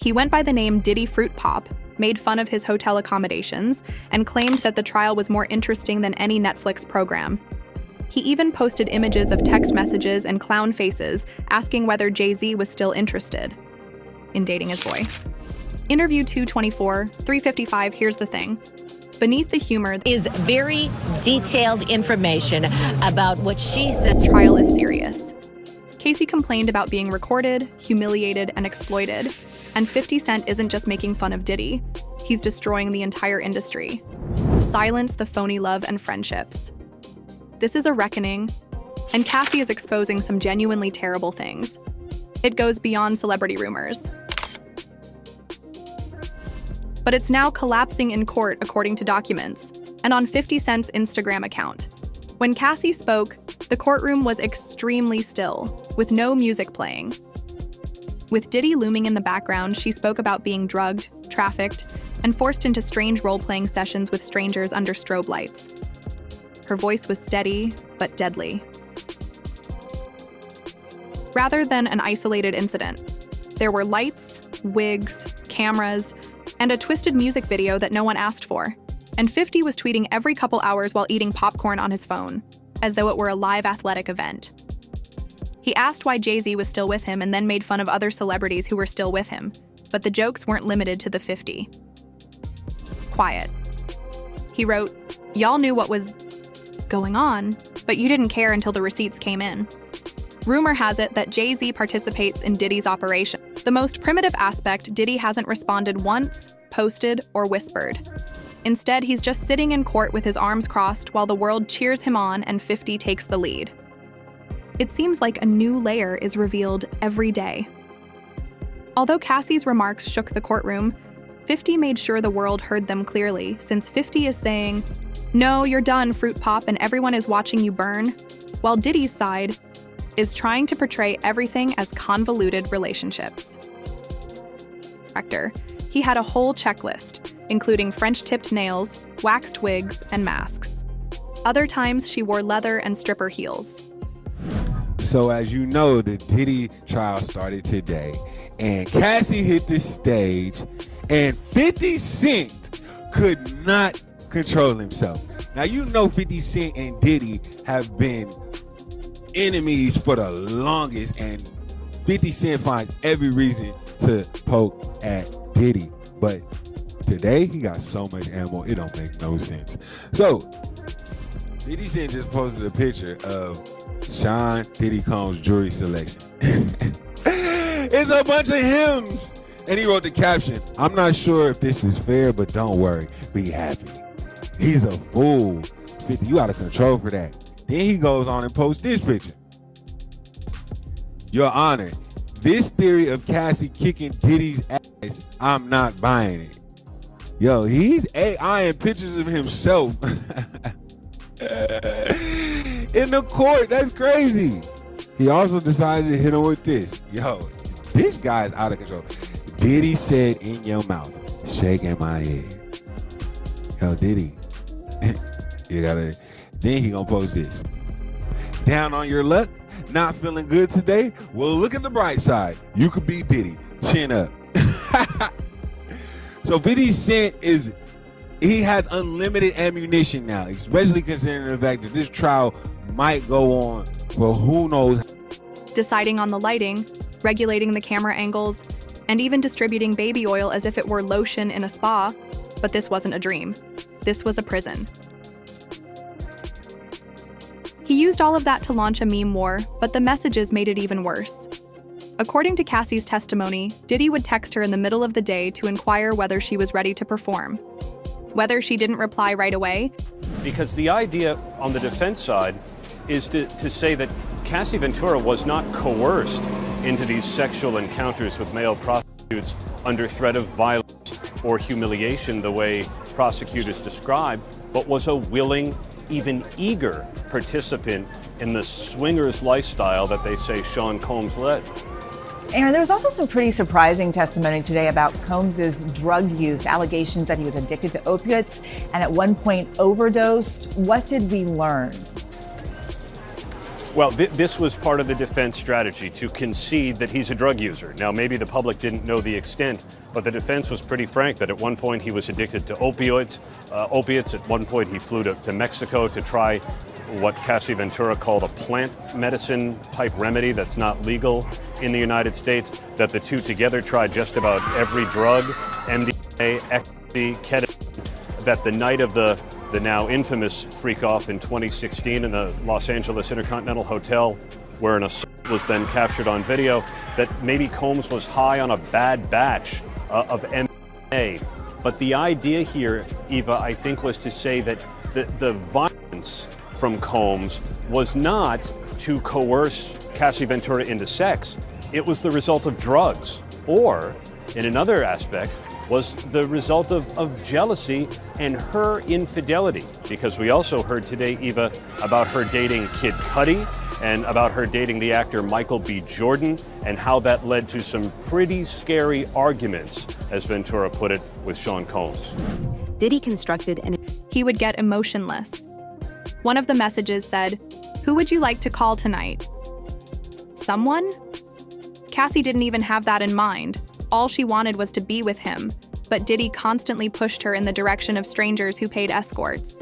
He went by the name Diddy Fruit Pop, made fun of his hotel accommodations, and claimed that the trial was more interesting than any Netflix program. He even posted images of text messages and clown faces asking whether Jay-Z was still interested in dating his boy. Interview 224, 355, here's the thing. Beneath the humor is very detailed information about what she says. This trial is serious. Casey complained about being recorded, humiliated, and exploited. And 50 Cent isn't just making fun of Diddy, he's destroying the entire industry. Silence the phony love and friendships. This is a reckoning, and Cassie is exposing some genuinely terrible things. It goes beyond celebrity rumors. But it's now collapsing in court according to documents, and on 50 Cent's Instagram account. When Cassie spoke, the courtroom was extremely still, with no music playing. With Diddy looming in the background, she spoke about being drugged, trafficked, and forced into strange role-playing sessions with strangers under strobe lights. Her voice was steady, but deadly. Rather than an isolated incident, there were lights, wigs, cameras, and a twisted music video that no one asked for. And 50 was tweeting every couple hours while eating popcorn on his phone, as though it were a live athletic event. He asked why Jay-Z was still with him and then made fun of other celebrities who were still with him, but the jokes weren't limited to the 50. Quiet. He wrote, "Y'all knew what was going on, but you didn't care until the receipts came in." Rumor has it that Jay-Z participates in Diddy's operation. The most primitive aspect, Diddy hasn't responded once, posted, or whispered. Instead, he's just sitting in court with his arms crossed while the world cheers him on and 50 takes the lead. It seems like a new layer is revealed every day. Although Cassie's remarks shook the courtroom, 50 made sure the world heard them clearly, since 50 is saying, "No, you're done, Fruit Pop, and everyone is watching you burn," while Diddy's side is trying to portray everything as convoluted relationships. He had a whole checklist, including French-tipped nails, waxed wigs, and masks. Other times, she wore leather and stripper heels. So as you know, the Diddy trial started today, and Cassie hit the stage, and 50 Cent could not control himself. Now, you know 50 Cent and Diddy have been enemies for the longest, and 50 Cent finds every reason to poke at Diddy. But today, he got so much ammo, it don't make no sense. So, 50 Cent just posted a picture of Sean Diddy Combs' jewelry selection. It's a bunch of hymns. And he wrote the caption, "I'm not sure if this is fair, but don't worry, be happy." He's a fool. 50, you out of control for that. Then he goes on and posts this picture. "Your Honor, this theory of Cassie kicking Diddy's ass, I'm not buying it." Yo, he's AIing pictures of himself in the court. That's crazy. He also decided to hit him with this. Yo, this guy's out of control. Diddy said in your mouth, shaking my head. Yo, Diddy. You gotta. Then he gonna post this. "Down on your luck? Not feeling good today? Well, look at the bright side. You could be Diddy. Chin up." So 50 Cent he has unlimited ammunition now, especially considering the fact that this trial might go on for who knows. Deciding on the lighting, regulating the camera angles, and even distributing baby oil as if it were lotion in a spa. But this wasn't a dream. This was a prison. He used all of that to launch a meme war, but the messages made it even worse. According to Cassie's testimony, Diddy would text her in the middle of the day to inquire whether she was ready to perform. Whether she didn't reply right away. Because the idea on the defense side is to say that Cassie Ventura was not coerced into these sexual encounters with male prostitutes under threat of violence or humiliation the way prosecutors describe, but was a willing, even eager participant in the swingers lifestyle that they say Sean Combs led. Aaron, there was also some pretty surprising testimony today about Combs' drug use, allegations that he was addicted to opiates and at one point overdosed. What did we learn? Well, this was part of the defense strategy, to concede that he's a drug user. Now, maybe the public didn't know the extent, but the defense was pretty frank that at one point he was addicted to opiates. At one point he flew to Mexico to try what Cassie Ventura called a plant medicine type remedy that's not legal in the United States, that the two together tried just about every drug, MDMA, ecstasy, ketamine, that the night of the now infamous freak-off in 2016 in the Los Angeles Intercontinental Hotel, where an assault was then captured on video, that maybe Combs was high on a bad batch of MDMA. But the idea here, Eva, I think, was to say that the violence from Combs was not to coerce Cassie Ventura into sex. It was the result of drugs, or, in another aspect, was the result of jealousy and her infidelity. Because we also heard today, Eva, about her dating Kid Cudi and about her dating the actor Michael B. Jordan, and how that led to some pretty scary arguments, as Ventura put it, with Sean Combs. Diddy constructed an... He would get emotionless. One of the messages said, "Who would you like to call tonight?" Someone? Cassie didn't even have that in mind. All she wanted was to be with him, but Diddy constantly pushed her in the direction of strangers who paid escorts.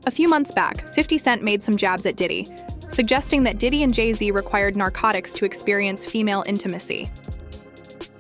A few months back, 50 Cent made some jabs at Diddy, suggesting that Diddy and Jay-Z required narcotics to experience female intimacy.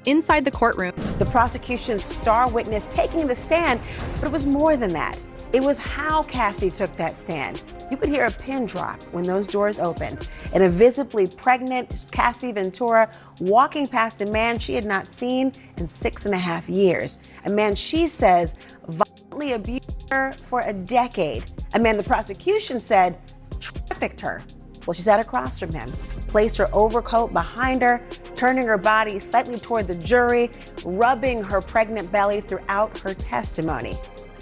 Inside the courtroom, the prosecution's star witness taking the stand, but it was more than that. It was how Cassie took that stand. You could hear a pin drop when those doors opened, and a visibly pregnant Cassie Ventura walking past a man she had not seen in 6.5 years. A man she says violently abused her for a decade. A man the prosecution said trafficked her. Well, she sat across from him, placed her overcoat behind her, turning her body slightly toward the jury, rubbing her pregnant belly throughout her testimony.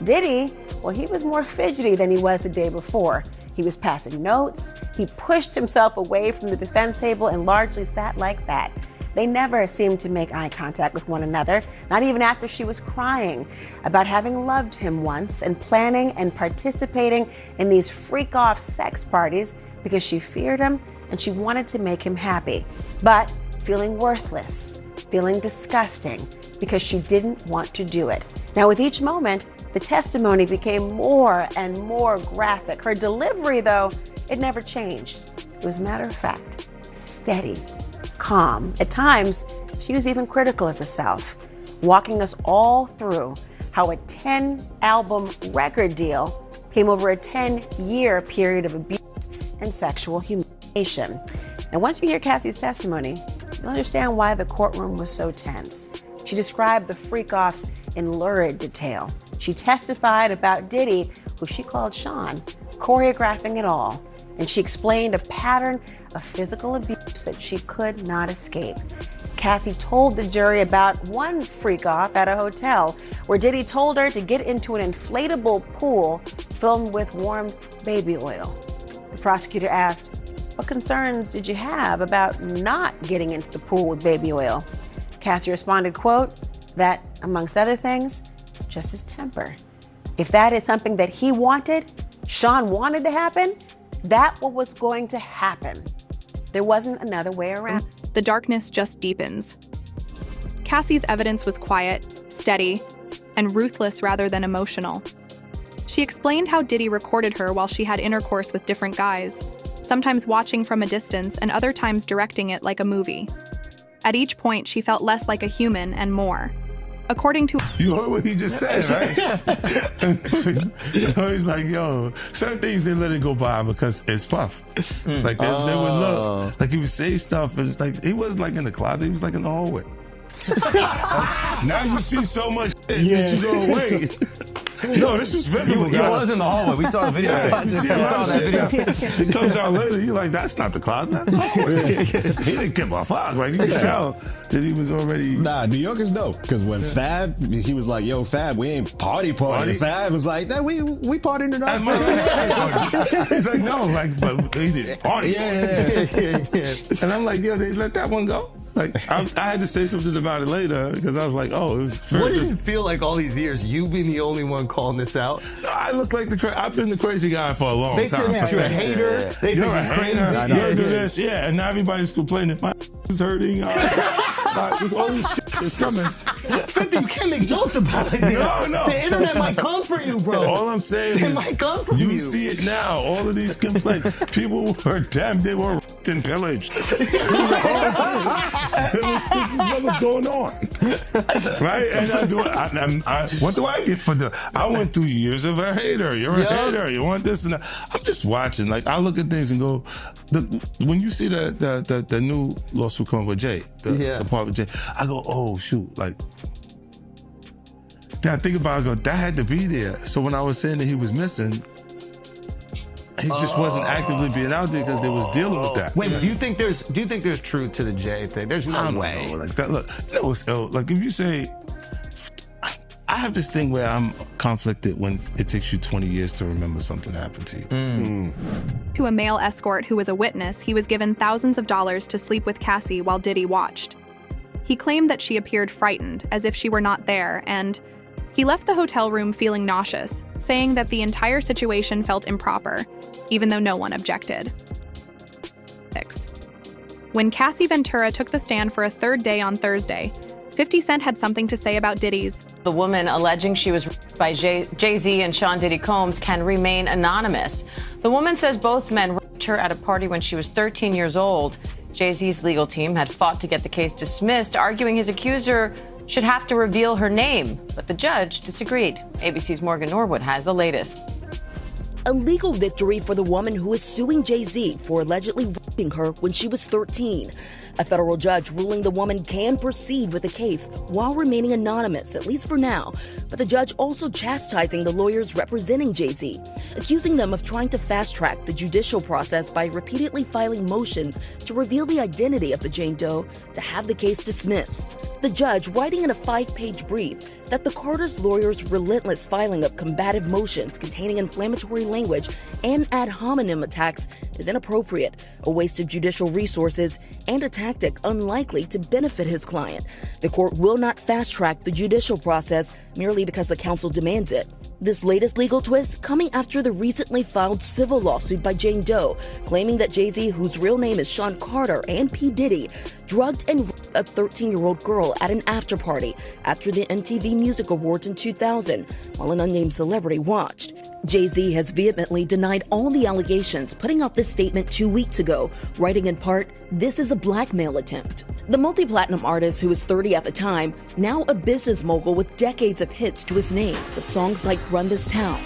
Diddy, well, he was more fidgety than he was the day before. He was passing notes. He pushed himself away from the defense table and largely sat like that. They never seemed to make eye contact with one another, not even after she was crying about having loved him once and planning and participating in these freak-off sex parties because she feared him and she wanted to make him happy, but feeling worthless, feeling disgusting because she didn't want to do it. Now, with each moment, the testimony became more and more graphic. Her delivery, though, it never changed. It was matter of fact, steady, calm. At times, she was even critical of herself, walking us all through how a 10-album record deal came over a 10-year period of abuse and sexual humiliation. And once you hear Cassie's testimony, you'll understand why the courtroom was so tense. She described the freak-offs in lurid detail. She testified about Diddy, who she called Sean, choreographing it all. And she explained a pattern of physical abuse that she could not escape. Cassie told the jury about one freak-off at a hotel where Diddy told her to get into an inflatable pool filled with warm baby oil. The prosecutor asked, "What concerns did you have about not getting into the pool with baby oil?" Cassie responded, quote, that, amongst other things, just his temper. If that is something that he wanted, Sean wanted to happen, that was going to happen. There wasn't another way around. The darkness just deepens. Cassie's evidence was quiet, steady, and ruthless rather than emotional. She explained how Diddy recorded her while she had intercourse with different guys, sometimes watching from a distance and other times directing it like a movie. At each point, she felt less like a human and more. According to... You heard what he just said, right? He's like, yo, certain things they let it go by because it's puff. Like, they would look. Like, he would say stuff, and it's like, he wasn't like in the closet, he was like in the hallway. Now you see so much that you go away. No, this was visible. He was in the hallway. We saw the video. We saw that video. It comes out later. You're like, that's not the closet. That's the hallway. He didn't give a fuck. Like, you could tell that he was already. Nah, New Yorkers know. Because when Fab, he was like, yo, Fab, we ain't party. Fab was like, nah, we partying tonight. He's like, no, like, but they did party. Yeah. And I'm like, yo, they let that one go. Like, I had to say something about it later because I was like, oh, it was What does it feel like all these years, you being the only one calling this out? I look like I've been the crazy guy for a long They time. said you're a hater. They You're said a you're crazy. hater. You do this. Yeah, and now everybody's complaining. My is hurting. There's all this shit that's coming. 50, you can't make jokes about it. No. The internet might come for you, bro. All I'm saying It is, might come from you. You see it now. All of these complaints. People were damned. They were and pillaged. There was never going on, right? And what do I get for the? I went through years of a hater. You're a hater. You want this and that. I'm just watching. Like, I look at things and go, when you see the new lawsuit coming with Jay, the part with Jay, I go, oh shoot, like. Then I think about it, I go, that had to be there. So when I was saying that he was missing, he just wasn't actively being out there because they was dealing with that. Wait, do you think there's truth to the Jay thing? There's no way. Know, like that. Look, that was like if you say, I have this thing where I'm conflicted when it takes you 20 years to remember something happened to you. To a male escort who was a witness, he was given thousands of dollars to sleep with Cassie while Diddy watched. He claimed that she appeared frightened, as if she were not there, and he left the hotel room feeling nauseous, saying that the entire situation felt improper, even though no one objected. When Cassie Ventura took the stand for a third day on Thursday, 50 Cent had something to say about Diddy's. The woman alleging she was raped by Jay-Z and Sean Diddy Combs can remain anonymous. The woman says both men raped her at a party when she was 13 years old. Jay-Z's legal team had fought to get the case dismissed, arguing his accuser should have to reveal her name, but the judge disagreed. ABC's Morgan Norwood has the latest. A legal victory for the woman who is suing Jay-Z for allegedly raping her when she was 13. A federal judge ruling the woman can proceed with the case while remaining anonymous, at least for now. But the judge also chastising the lawyers representing Jay-Z, accusing them of trying to fast-track the judicial process by repeatedly filing motions to reveal the identity of the Jane Doe to have the case dismissed. The judge writing in a 5-page brief that the Carter's lawyers' relentless filing of combative motions containing inflammatory language and ad hominem attacks is inappropriate, a waste of judicial resources, and a tactic unlikely to benefit his client. The court will not fast-track the judicial process merely because the counsel demands it. This latest legal twist coming after the recently filed civil lawsuit by Jane Doe, claiming that Jay-Z, whose real name is Sean Carter, and P. Diddy, drugged and raped a 13-year-old girl at an after-party after the MTV Music Awards in 2000, while an unnamed celebrity watched. Jay-Z has vehemently denied all the allegations, putting out this statement 2 weeks ago, writing in part, "This is a blackmail attempt." The multi-platinum artist, who was 30 at the time, now a business mogul with decades of hits to his name, with songs like Run This Town.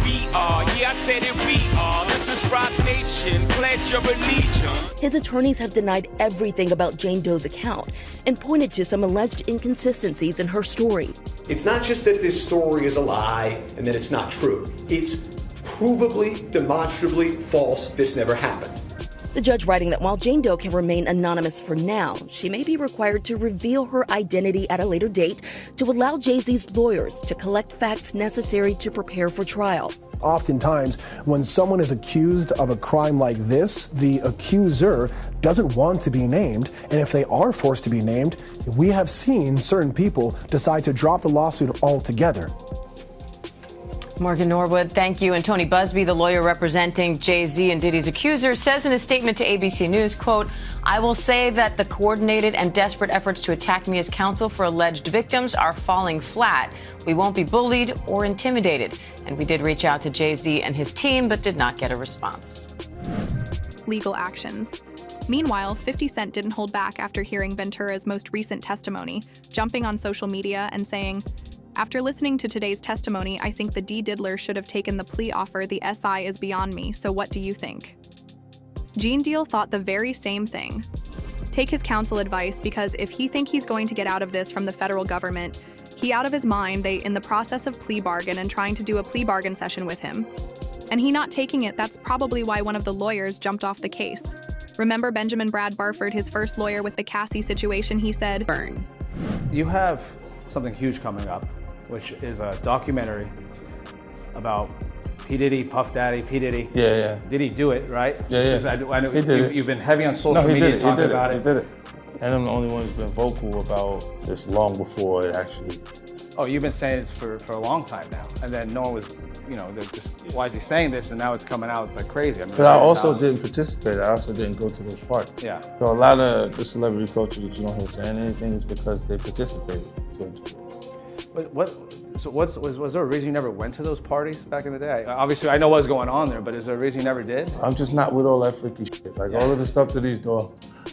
We are, yeah, I said it, we are. This is Rock Nation, pledge your allegiance. His attorneys have denied everything about Jane Doe's account and pointed to some alleged inconsistencies in her story. It's not just that this story is a lie and that it's not true. It's provably, demonstrably false. This never happened. The judge writing that while Jane Doe can remain anonymous for now, she may be required to reveal her identity at a later date to allow Jay-Z's lawyers to collect facts necessary to prepare for trial. Oftentimes, when someone is accused of a crime like this, the accuser doesn't want to be named, and if they are forced to be named, we have seen certain people decide to drop the lawsuit altogether. Morgan Norwood, thank you. And Tony Busby, the lawyer representing Jay-Z and Diddy's accuser, says in a statement to ABC News, quote, "I will say that the coordinated and desperate efforts to attack me as counsel for alleged victims are falling flat. We won't be bullied or intimidated." And we did reach out to Jay-Z and his team, but did not get a response. Legal actions. Meanwhile, 50 Cent didn't hold back after hearing Ventura's most recent testimony, jumping on social media and saying, "After listening to today's testimony, I think the D. Diddler should have taken the plea offer. The SI is beyond me, so what do you think?" Gene Deal thought the very same thing. Take his counsel advice, because if he think he's going to get out of this from the federal government, he out of his mind, they in the process of plea bargain and trying to do a plea bargain session with him. And he not taking it, that's probably why one of the lawyers jumped off the case. Remember Benjamin Brad Barford, his first lawyer with the Cassie situation, he said, "Burn." You have something huge coming up, which is a documentary about P. Diddy, Puff Daddy, P. Diddy. Yeah. Did he do it, right? Yeah. I know He did it. You've been heavy on social media talking about it. He did it. And I'm the only one who's been vocal about this long before it actually. Oh, you've been saying this for a long time now. And then no one was, they're just, why is he saying this? And now it's coming out like crazy. I mean, but I also didn't participate. I also didn't go to those parties. Yeah. So a lot of the celebrity culture that you don't hear saying anything is because they participated to a degree. Was there a reason you never went to those parties back in the day? Obviously, I know what's going on there, but is there a reason you never did? I'm just not with all that freaky shit. Like all of the stuff that he's doing,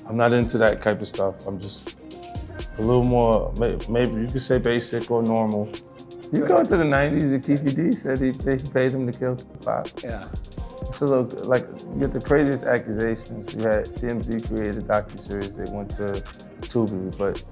I'm not into that type of stuff. I'm just a little more, maybe you could say basic or normal. You go to the 90s, and Keefy D said he paid him to kill Tupac. Yeah. It's a little, like, you get the craziest accusations. You had TMZ created a docuseries, they went to Tubi, but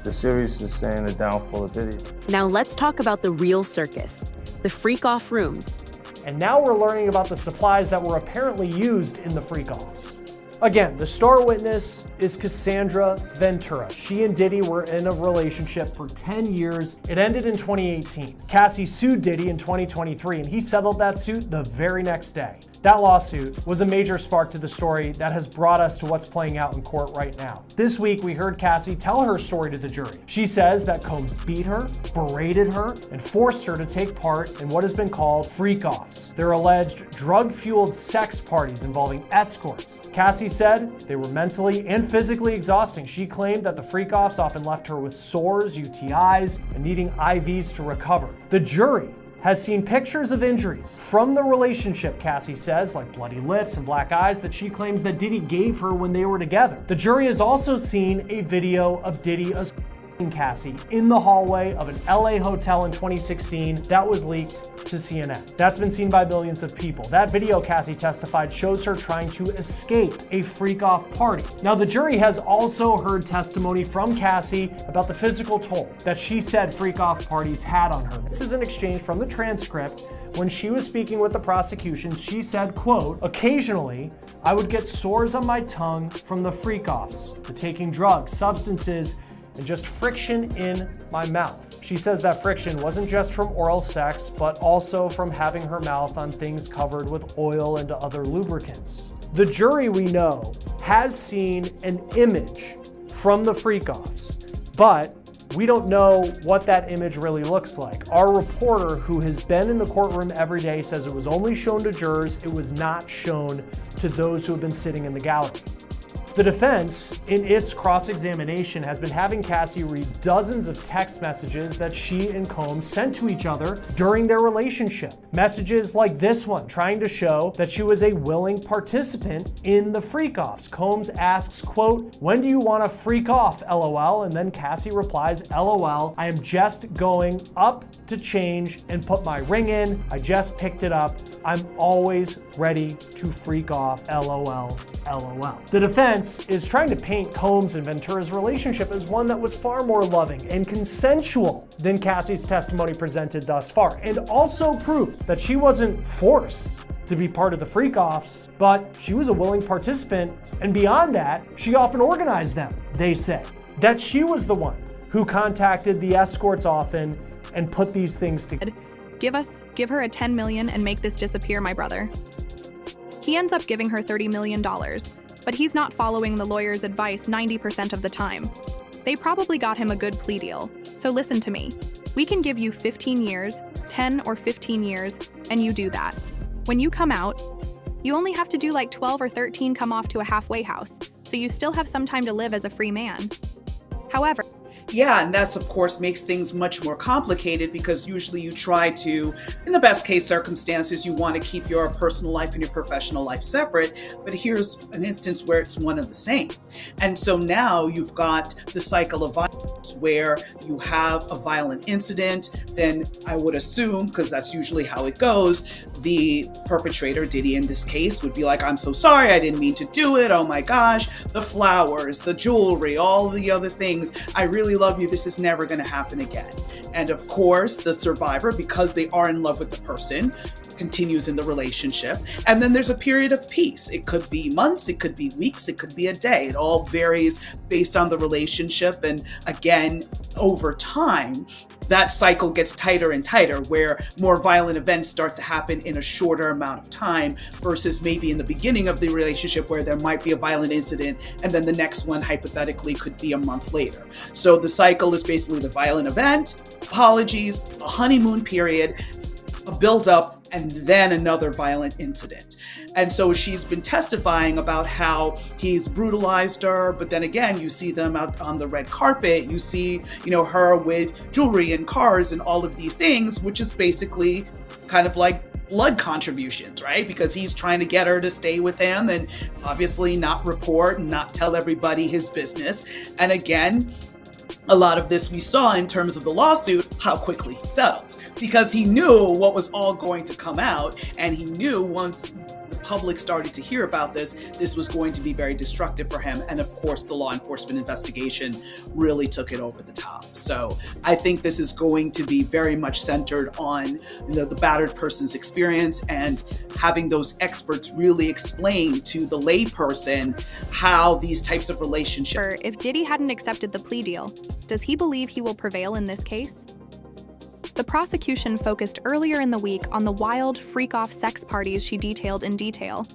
the series is saying the downfall of Diddy. Now let's talk about the real circus, the freak-off rooms. And now we're learning about the supplies that were apparently used in the freak-offs. Again, the star witness is Cassandra Ventura. She and Diddy were in a relationship for 10 years. It ended in 2018. Cassie sued Diddy in 2023, and he settled that suit the very next day. That lawsuit was a major spark to the story that has brought us to what's playing out in court right now. This week, we heard Cassie tell her story to the jury. She says that Combs beat her, berated her, and forced her to take part in what has been called freak-offs. They're alleged drug-fueled sex parties involving escorts. Cassie said they were mentally and physically exhausting. She claimed that the freak-offs often left her with sores, UTIs, and needing IVs to recover. The jury has seen pictures of injuries from the relationship, Cassie says, like bloody lips and black eyes that she claims that Diddy gave her when they were together. The jury has also seen a video of Diddy assaulting Cassie in the hallway of an LA hotel in 2016 that was leaked to CNN. That's been seen by millions of people. That video, Cassie testified, shows her trying to escape a freak-off party. Now, the jury has also heard testimony from Cassie about the physical toll that she said freak-off parties had on her. This is an exchange from the transcript. When she was speaking with the prosecution, she said, quote, "Occasionally, I would get sores on my tongue from the freak-offs, the taking drugs, substances, and just friction in my mouth." She says that friction wasn't just from oral sex, but also from having her mouth on things covered with oil and other lubricants. The jury, we know, has seen an image from the freak-offs, but we don't know what that image really looks like. Our reporter, who has been in the courtroom every day, says it was only shown to jurors. It was not shown to those who have been sitting in the gallery. The defense, in its cross-examination, has been having Cassie read dozens of text messages that she and Combs sent to each other during their relationship. Messages like this one, trying to show that she was a willing participant in the freak-offs. Combs asks, quote, "When do you want to freak off, LOL?" And then Cassie replies, "LOL, I am just going up to change and put my ring in. I just picked it up. I'm always ready to freak off, LOL, LOL." The defense is trying to paint Combs and Ventura's relationship as one that was far more loving and consensual than Cassie's testimony presented thus far, and also prove that she wasn't forced to be part of the freak-offs, but she was a willing participant, and beyond that, she often organized them, they say. That she was the one who contacted the escorts often and put these things together. Give her a $10 million and make this disappear, my brother. He ends up giving her $30 million, but he's not following the lawyer's advice 90% of the time. They probably got him a good plea deal, so listen to me. We can give you 15 years, 10 or 15 years, and you do that. When you come out, you only have to do like 12 or 13 come off to a halfway house, so you still have some time to live as a free man. However, yeah, and that's, of course, makes things much more complicated because usually you try to, in the best case circumstances, you want to keep your personal life and your professional life separate. But here's an instance where it's one and the same. And so now you've got the cycle of violence where you have a violent incident. Then I would assume, because that's usually how it goes, the perpetrator, Diddy in this case, would be like, "I'm so sorry, I didn't mean to do it. Oh my gosh, the flowers, the jewelry, all the other things. I really love you. This is never going to happen again." And of course, the survivor, because they are in love with the person, continues in the relationship. And then there's a period of peace. It could be months, it could be weeks, it could be a day. It all varies based on the relationship. And again, over time, that cycle gets tighter and tighter, where more violent events start to happen in a shorter amount of time versus maybe in the beginning of the relationship where there might be a violent incident and then the next one hypothetically could be a month later. So the cycle is basically the violent event, apologies, a honeymoon period, a build-up, and then another violent incident. And so she's been testifying about how he's brutalized her, but then again, you see them out on the red carpet, you see, her with jewelry and cars and all of these things, which is basically kind of like blood contributions, right? Because he's trying to get her to stay with him and obviously not report and not tell everybody his business. And again, a lot of this we saw in terms of the lawsuit, how quickly he settled, because he knew what was all going to come out, and he knew once the public started to hear about this was going to be very destructive for him. And of course, the law enforcement investigation really took it over the top. So I think this is going to be very much centered on the battered person's experience and having those experts really explain to the layperson how these types of relationships. If Diddy hadn't accepted the plea deal, does he believe he will prevail in this case? The prosecution focused earlier in the week on the wild, freak-off sex parties she detailed in detail.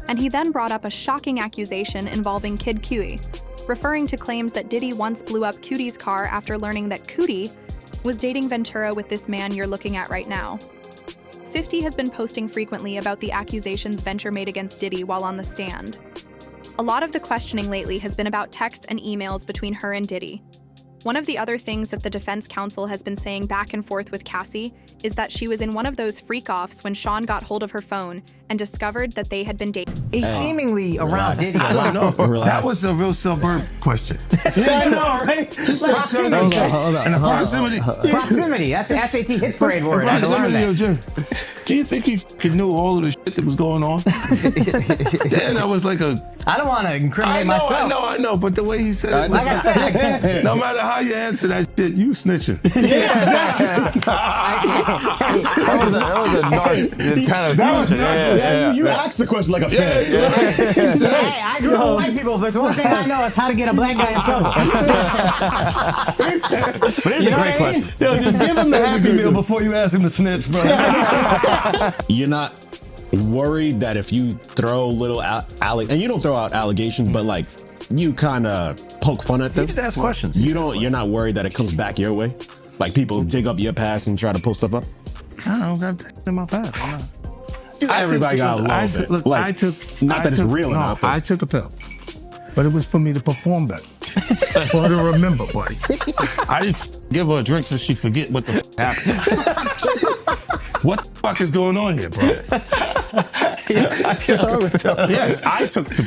And he then brought up a shocking accusation involving Kid Cudi, referring to claims that Diddy once blew up Cudi's car after learning that Cudi was dating Ventura with this man you're looking at right now. 50 has been posting frequently about the accusations Venture made against Diddy while on the stand. A lot of the questioning lately has been about texts and emails between her and Diddy. One of the other things that the defense counsel has been saying back and forth with Cassie is that she was in one of those freak-offs when Sean got hold of her phone and discovered that they had been dating. He's seemingly around Diddy. I don't know. That was a real suburb question. Yeah, I know, right? Proximity. And the proximity. Proximity. That's the SAT hit parade word. I learned that. Do you think he knew all of the shit that was going on? Yeah, that was like a... I don't want to incriminate myself. I know, but the way he said it... Like I said... No matter how you answer that shit, you snitching. Yeah, exactly. That was a narc kind of question. Yeah, you asked the question like a fan. Hey, I grew up with white people, but there's one thing I know is how to get a black guy in trouble. But it's a great question. Yo, just give him the Happy Meal before you ask him to snitch, bro. You're not worried that if you throw little and you don't throw out allegations, but like you kind of poke fun at them. You just ask questions. You're not worried that it comes back your way? Like people dig up your past and try to pull stuff up? I don't got that in my past. Everybody got a little bit. Look, like, not that it's real enough. I took a pill, but it was for me to perform better. Or to remember, buddy. I didn't give her a drink so she forget what the happened. What the fuck is going on here, bro? Yes, I took the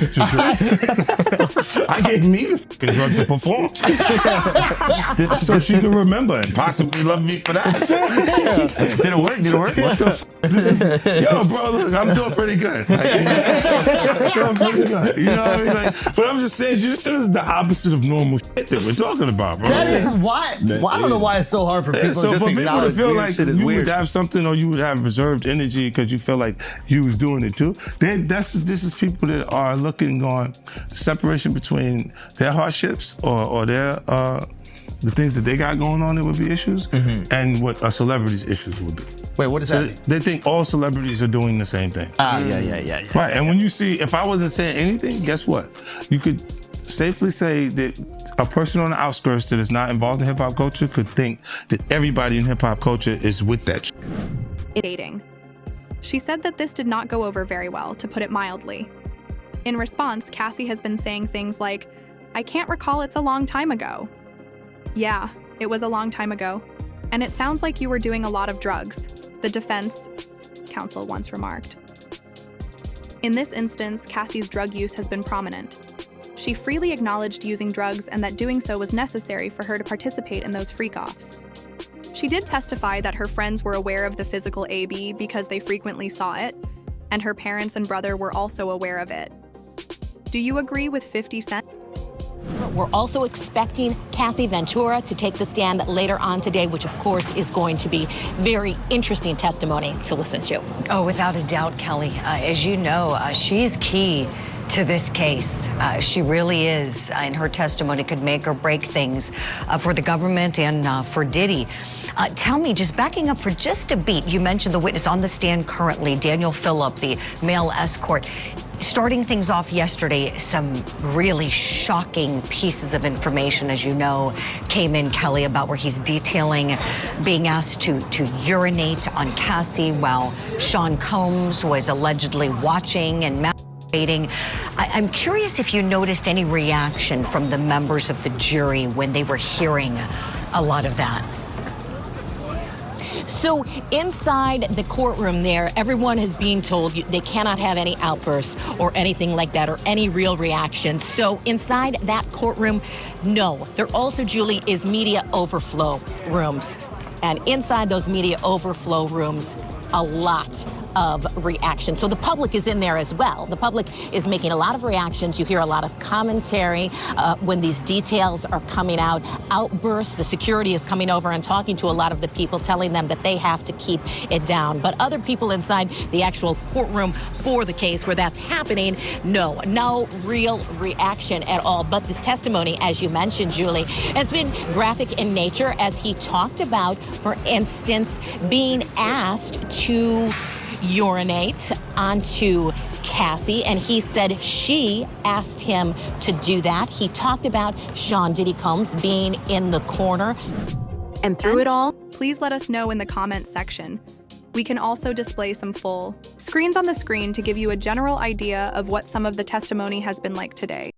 drinks. I gave me the fucking drug to perform. So she can remember and possibly love me for that. Did it work? What the yo, bro, look, I'm doing pretty good. Like, doing pretty good. You know what I mean? Like, but I'm just saying, this is the opposite of normal shit that we're talking about, bro. That is why. I don't know why it's so hard for people so to just for people to feel like shit is you weird. would have something or you would have reserved energy because you feel like you was doing it too. This is people that are looking on separation between their hardships or their the things that they got going on that would be issues and what a celebrity's issues would be. Wait, what does that mean? They think all celebrities are doing the same thing. Yeah. Right, and when you see, if I wasn't saying anything, guess what? You could safely say that a person on the outskirts that is not involved in hip-hop culture could think that everybody in hip-hop culture is with that shit. Dating. She said that this did not go over very well, to put it mildly. In response, Cassie has been saying things like, "I can't recall, it's a long time ago." Yeah, it was a long time ago. And it sounds like you were doing a lot of drugs, the defense counsel once remarked. In this instance, Cassie's drug use has been prominent. She freely acknowledged using drugs and that doing so was necessary for her to participate in those freak-offs. She did testify that her friends were aware of the physical AB because they frequently saw it, and her parents and brother were also aware of it. Do you agree with 50 Cent? We're also expecting Cassie Ventura to take the stand later on today, which of course is going to be very interesting testimony to listen to. Oh, without a doubt, Kelly. As you know, she's key to this case. She really is, in her testimony, could make or break things for the government and for Diddy. Tell me, just backing up for just a beat, you mentioned the witness on the stand currently, Daniel Phillip, the male escort. Starting things off yesterday, some really shocking pieces of information, as you know, came in, Kelly, about where he's detailing being asked to urinate on Cassie while Sean Combs was allegedly watching and masturbating. I'm curious if you noticed any reaction from the members of the jury when they were hearing a lot of that. So inside the courtroom there, everyone is being told they cannot have any outbursts or anything like that or any real reaction. So inside that courtroom, no. There also, Julie, is media overflow rooms. And inside those media overflow rooms, a lot of reaction. So the public is in there as well. The public is making a lot of reactions. You hear a lot of commentary when these details are coming out. Outbursts, the security is coming over and talking to a lot of the people, telling them that they have to keep it down. But other people inside the actual courtroom for the case where that's happening, no real reaction at all. But this testimony, as you mentioned, Julie, has been graphic in nature as he talked about, for instance, being asked to urinate onto Cassie, and he said she asked him to do that. He talked about Sean Diddy Combs being in the corner. And through it all, please let us know in the comments section. We can also display some full screens on the screen to give you a general idea of what some of the testimony has been like today.